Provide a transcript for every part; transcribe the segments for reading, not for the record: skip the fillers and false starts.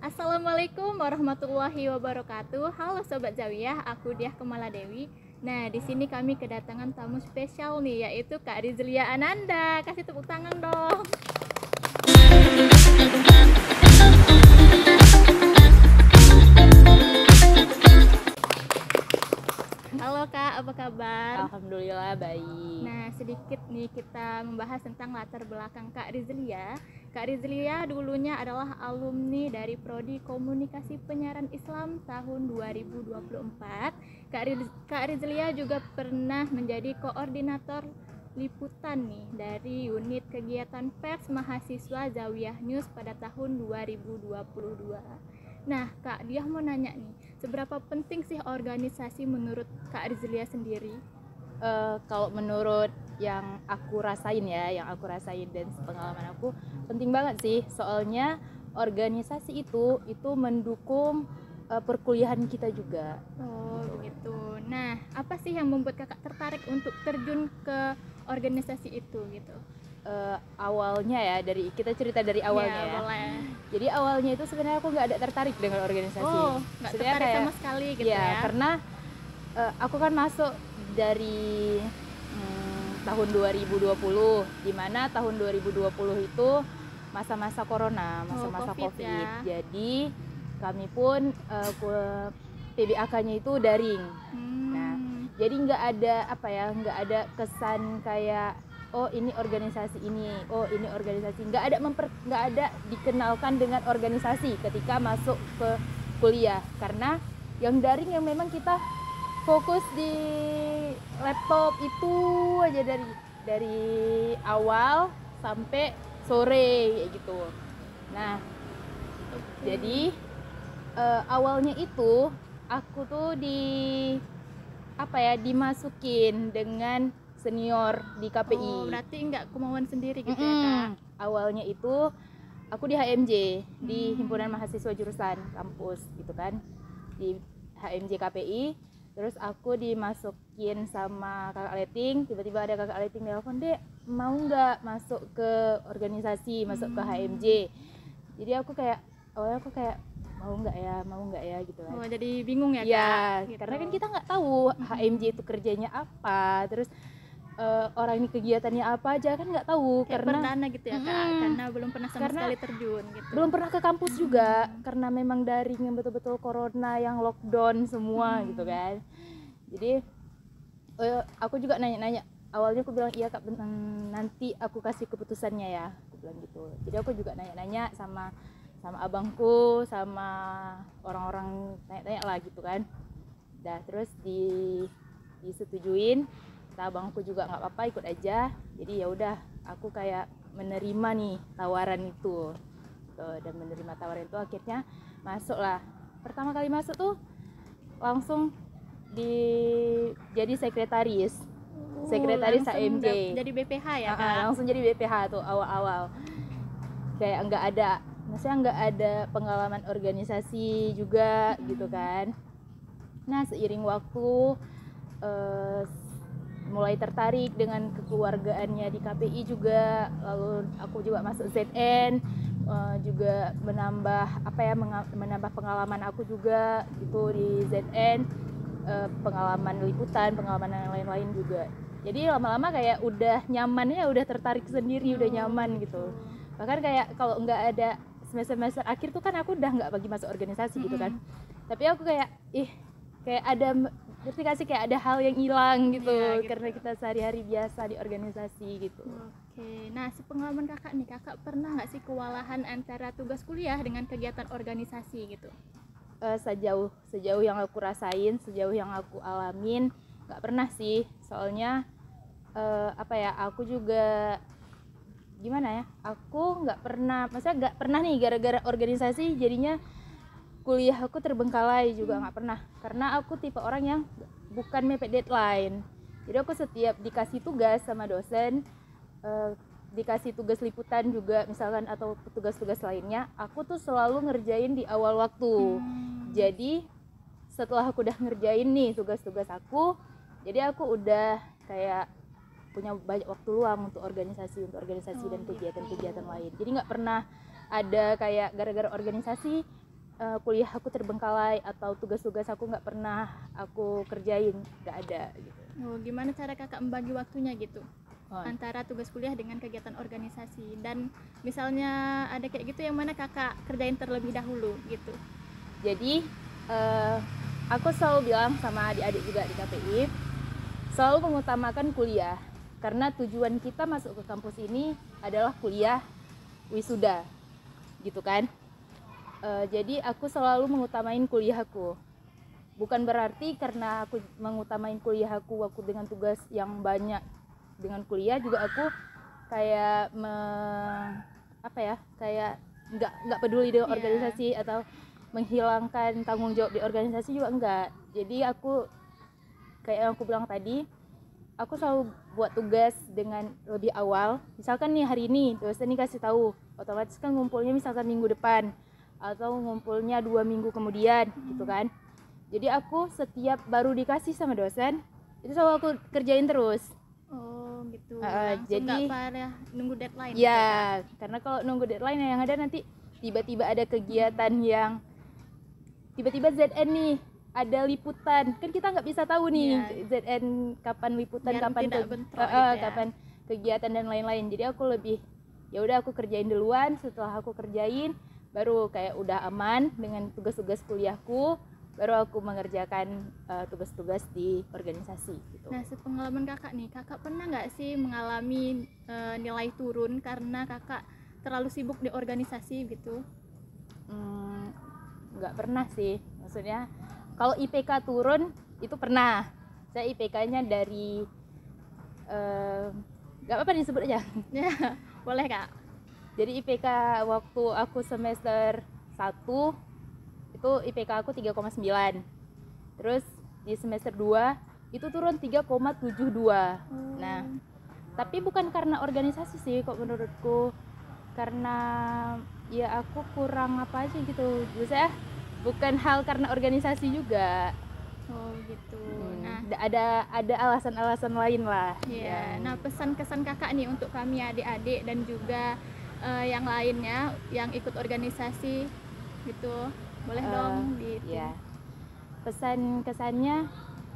Assalamualaikum warahmatullahi wabarakatuh. Halo Sobat Zawiyah, aku Diah Kemala Dewi. Nah, di sini kami kedatangan tamu spesial nih, yaitu Kak Rizlia Ananda. Kasih tepuk tangan dong. Halo Kak, apa kabar? Alhamdulillah baik. Nah, sedikit nih kita membahas tentang latar belakang Kak Rizlia. Kak Rizlia dulunya adalah alumni dari Prodi Komunikasi Penyiaran Islam tahun 2024. Kak Rizlia juga pernah menjadi koordinator liputan nih dari unit kegiatan pers mahasiswa Zawiyah News pada tahun 2022. Nah, Kak, dia mau nanya nih, seberapa penting sih organisasi menurut Kak Rizlia sendiri? Kalau menurut yang aku rasain dan pengalaman aku, penting banget sih. Soalnya organisasi itu mendukung perkuliahan kita juga. Oh, begitu. Nah, apa sih yang membuat kakak tertarik untuk terjun ke organisasi itu gitu? Awalnya ya, kita cerita dari awalnya ya. Boleh. Jadi awalnya itu sebenarnya aku nggak ada tertarik dengan organisasi. Oh, nggak tertarik sama sekali gitu ya? Karena aku kan masuk dari tahun 2020, di mana tahun 2020 itu masa-masa corona, masa-masa COVID. Ya. Jadi kami pun PBAK-nya itu daring. Nah, jadi nggak ada kesan kayak oh ini organisasi ini, oh ini organisasi, nggak ada dikenalkan dengan organisasi ketika masuk ke kuliah, karena yang daring yang memang kita fokus di laptop itu aja dari awal sampai sore kayak gitu. Nah, jadi awalnya itu aku tuh dimasukin dengan senior di KPI. Oh, berarti nggak kemauan sendiri gitu ya, Kak? Awalnya itu aku di HMJ, di Himpunan Mahasiswa Jurusan Kampus gitu kan, di HMJ KPI. Terus aku dimasukin sama kakak Leting, tiba-tiba ada kakak Leting telepon, "Dek, mau nggak masuk ke organisasi, masuk ke HMJ?" Jadi awalnya aku kayak mau nggak ya gitu kan. Oh, jadi bingung ya, Kak? Ya, gitu. Karena kan kita nggak tahu HMJ itu kerjanya apa, terus orang ini kegiatannya apa aja kan nggak tahu. Kayak karena perdana gitu ya, Kak, karena belum pernah sama sekali terjun gitu. Belum pernah ke kampus juga, karena memang daring yang betul-betul corona yang lockdown semua gitu kan. Jadi aku juga nanya-nanya, awalnya aku bilang iya Kak, nanti aku kasih keputusannya ya, aku bilang gitu. Jadi aku juga nanya-nanya sama abangku, sama orang-orang, tanya-tanya lah gitu kan. Terus disetujuin, kata abangku juga nggak apa-apa, ikut aja. Jadi ya udah, aku kayak menerima nih tawaran itu. Dan menerima tawaran itu akhirnya masuk lah. Pertama kali masuk tuh langsung jadi sekretaris AMJ. Jadi BPH ya, Kak? Langsung jadi BPH tuh awal-awal. Kayak nggak ada pengalaman organisasi juga gitu kan. Nah, seiring waktu mulai tertarik dengan kekeluargaannya di KPI juga, lalu aku juga masuk ZN, juga menambah pengalaman aku juga gitu di ZN, pengalaman liputan, pengalaman yang lain-lain juga. Jadi lama-lama kayak udah nyamannya, udah tertarik sendiri, udah nyaman gitu. Bahkan kayak kalau nggak ada semester akhir tuh kan aku udah nggak bagi masuk organisasi gitu kan. Tapi aku kayak ada, ngerti gak sih, kayak ada hal yang hilang gitu, gitu, karena kita sehari-hari biasa di organisasi gitu. Oke, nah sepengalaman kakak nih, kakak pernah nggak sih kewalahan antara tugas kuliah dengan kegiatan organisasi gitu? Sejauh yang aku rasain, sejauh yang aku alamin, nggak pernah sih. Soalnya aku juga gimana ya, aku nggak pernah nih gara-gara organisasi jadinya kuliah aku terbengkalai juga, nggak pernah. Karena aku tipe orang yang bukan mepet deadline. Jadi aku setiap dikasih tugas sama dosen, dikasih tugas liputan juga misalkan, atau tugas-tugas lainnya, aku tuh selalu ngerjain di awal waktu. Jadi setelah aku udah ngerjain nih tugas-tugas aku, jadi aku udah kayak punya banyak waktu luang untuk organisasi dan kegiatan-kegiatan lain. Jadi nggak pernah ada kayak gara-gara organisasi kuliah aku terbengkalai atau tugas-tugas aku nggak pernah aku kerjain, nggak ada gitu. Oh, gimana cara kakak membagi waktunya gitu Oh, antara tugas kuliah dengan kegiatan organisasi, dan misalnya ada kayak gitu yang mana kakak kerjain terlebih dahulu gitu? jadi aku selalu bilang sama adik-adik juga di KPI, selalu mengutamakan kuliah karena tujuan kita masuk ke kampus ini adalah kuliah wisuda gitu kan. Jadi aku selalu mengutamain kuliahku. Bukan berarti karena aku mengutamain kuliahku, aku dengan tugas yang banyak dengan kuliah juga aku kayak kayak nggak peduli dengan Iya. organisasi atau menghilangkan tanggung jawab di organisasi juga enggak. Jadi aku kayak yang aku bilang tadi, aku selalu buat tugas dengan lebih awal. Misalkan nih hari ini dosen nih kasih tahu, otomatis kan ngumpulnya misalkan minggu depan atau ngumpulnya 2 minggu kemudian gitu kan. Jadi aku setiap baru dikasih sama dosen itu selalu aku kerjain terus. Oh gitu. Jadi Langsung nggak payah nunggu deadline. ya, karena kalau nunggu deadline yang ada nanti tiba-tiba ada kegiatan yang tiba-tiba ZN nih ada liputan, kan kita nggak bisa tahu nih ZN kapan liputan, Biar kapan tidak bentrok gitu ya. kapan kegiatan dan lain-lain. Jadi aku lebih ya udah aku kerjain duluan, setelah aku kerjain baru kayak udah aman dengan tugas-tugas kuliahku, baru aku mengerjakan tugas-tugas di organisasi gitu. Nah, sepengalaman kakak nih, kakak pernah nggak sih mengalami nilai turun karena kakak terlalu sibuk di organisasi gitu? Nggak pernah sih, maksudnya kalau IPK turun itu pernah. Saya IPK-nya dari nggak apa-apa disebut aja. Ya, boleh kak. Jadi IPK waktu aku semester 1 itu IPK aku 3,9. Terus di semester 2 itu turun 3,72. Nah, tapi bukan karena organisasi sih kok menurutku. Karena ya aku kurang apa aja gitu. Biasanya bukan hal karena organisasi juga. Oh gitu. Nah, Ada alasan-alasan lain lah. ya. Nah, pesan-kesan kakak nih untuk kami adik-adik dan juga yang lainnya yang ikut organisasi gitu, boleh dong di Ya. Pesan-kesannya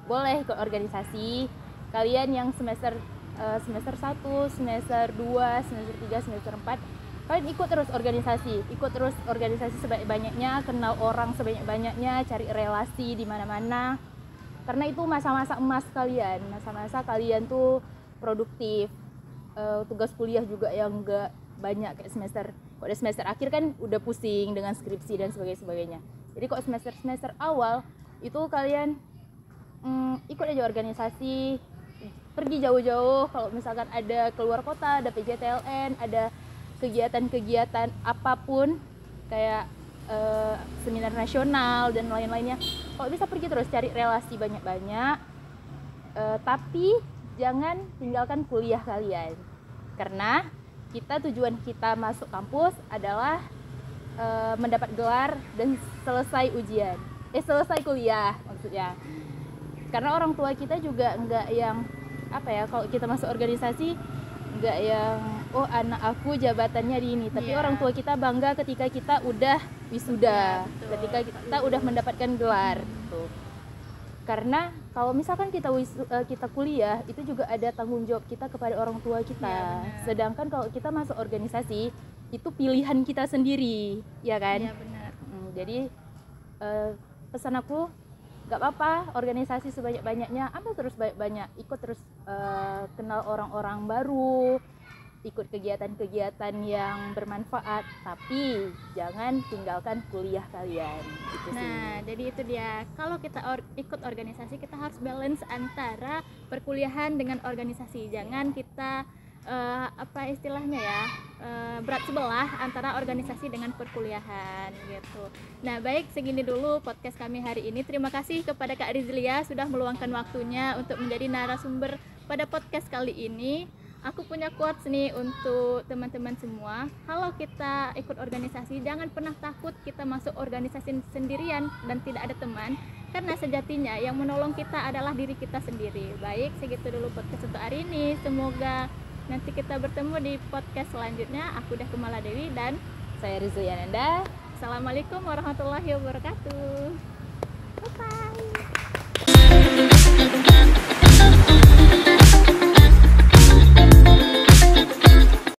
boleh ikut organisasi. Kalian yang semester 1, semester 2, semester 3, semester 4, kalian ikut terus organisasi sebanyak-banyaknya, kenal orang sebanyak-banyaknya, cari relasi di mana-mana. Karena itu masa-masa emas kalian, masa-masa kalian tuh produktif. Tugas kuliah juga yang enggak banyak kayak semester akhir kan udah pusing dengan skripsi dan sebagainya. Jadi kok semester awal itu kalian ikut aja organisasi, pergi jauh-jauh. Kalau misalkan ada keluar kota, ada PJTLN, ada kegiatan-kegiatan apapun kayak seminar nasional dan lain-lainnya, kalau bisa pergi terus, cari relasi banyak-banyak. Tapi jangan tinggalkan kuliah kalian, karena tujuan kita masuk kampus adalah mendapat gelar dan selesai kuliah maksudnya. Karena orang tua kita juga enggak yang kalau kita masuk organisasi enggak yang anak aku jabatannya di ini, tapi orang tua kita bangga ketika kita udah wisuda, ketika kita udah mendapatkan gelar gitu. Karena kalau misalkan kita kuliah itu juga ada tanggung jawab kita kepada orang tua kita. Sedangkan kalau kita masuk organisasi itu pilihan kita sendiri, ya kan? Iya benar. Jadi pesan aku, nggak apa-apa organisasi sebanyak-banyaknya, ambil terus banyak-banyak, ikut terus, kenal orang-orang baru, ikut kegiatan-kegiatan yang bermanfaat, tapi jangan tinggalkan kuliah kalian gitu sih. Nah, jadi itu dia, kalau kita ikut organisasi kita harus balance antara perkuliahan dengan organisasi. Jangan kita berat sebelah antara organisasi dengan perkuliahan gitu. Nah, baik, segini dulu podcast kami hari ini. Terima kasih kepada Kak Rizlia sudah meluangkan waktunya untuk menjadi narasumber pada podcast kali ini. Aku punya quotes nih untuk teman-teman semua. Kalau kita ikut organisasi, jangan pernah takut kita masuk organisasi sendirian dan tidak ada teman, karena sejatinya yang menolong kita adalah diri kita sendiri. Baik, segitu dulu podcast untuk hari ini. Semoga nanti kita bertemu di podcast selanjutnya. Aku Dah Kumala Dewi dan saya Rizlia Nanda. Assalamualaikum warahmatullahi wabarakatuh. Bye bye.